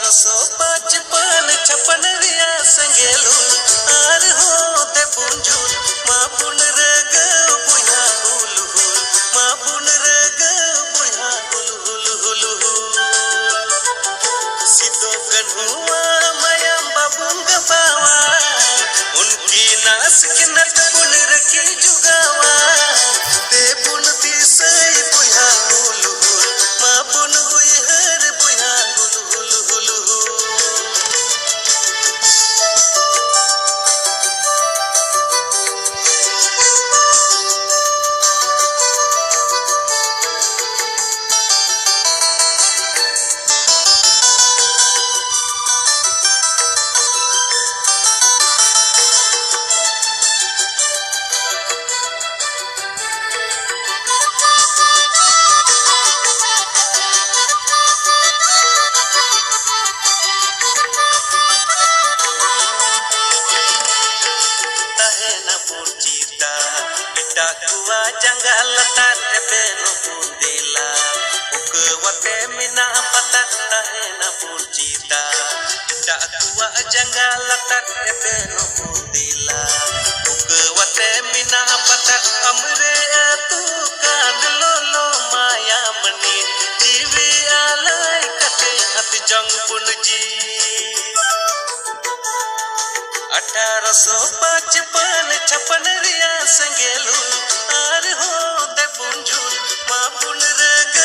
1855 छप्पन रिया संगेलू आर हो दे पुंजुल मा पुन रग बुया हुल हुल मा पुन रग बुया हुल हुल हुल सिद्धो कन्हुआ मायाम बाबुंग बावा उनकी नास के नट पुन रखी जुगावा दे पुन दिसई बुया हुल हुल मा पुन उयहर बुया हुल हुल हुल हुल Kuwa janggal tar beno pundila ukewate mina patat tahena purcita dak kuwa janggal tar beno pundila ukewate mina patat amre atu kan lolo maya mani jiwi alai kate hat jang punji 1855 छप्पन रिया संगेलू are हो दे पुंजुल मा पुन रग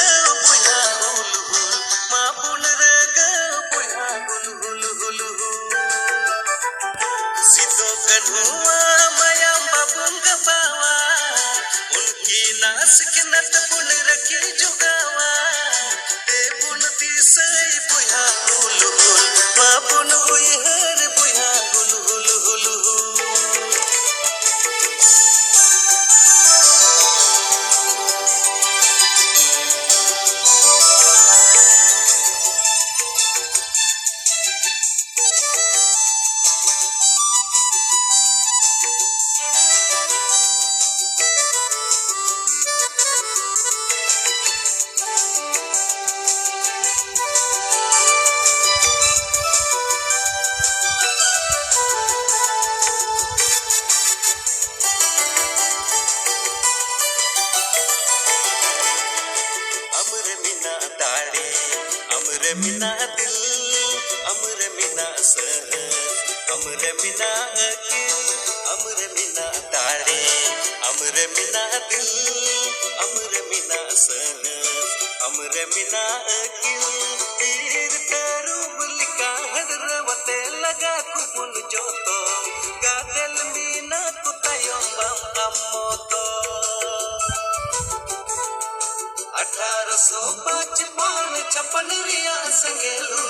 बुया हुल हुल मा पुन रग बुया हुल हुल हुल सिद्धो कन्हुआ मायाम बाबुंग बावा उनकी नास के नट पुन रखी जुगावा दे पुन दिसई बुया हुल हुल मा पुन उयहर बुया हुल हुल हुल मिना दिल अमर मिना सर अमर मिना अकिल अमर मिना तारे अमर मिना दिल अमर मिना सर अमर मिना अकिल तीर तरूब लिका हदरवते लगा कुपुन जोतो गादल मिना कुतायों बम अम्मोतो 1855 छप्पन रिया संगेलू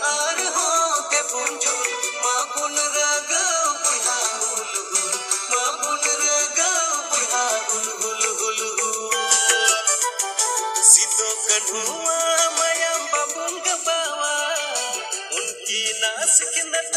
आर हो के पुंजुल मा पुन रग बुया हुल हुल मा पुन रग बुया हुल हुल हुल सिद्धो कन्हुआ मायाम बाबुंग बावा उनकी नास के नट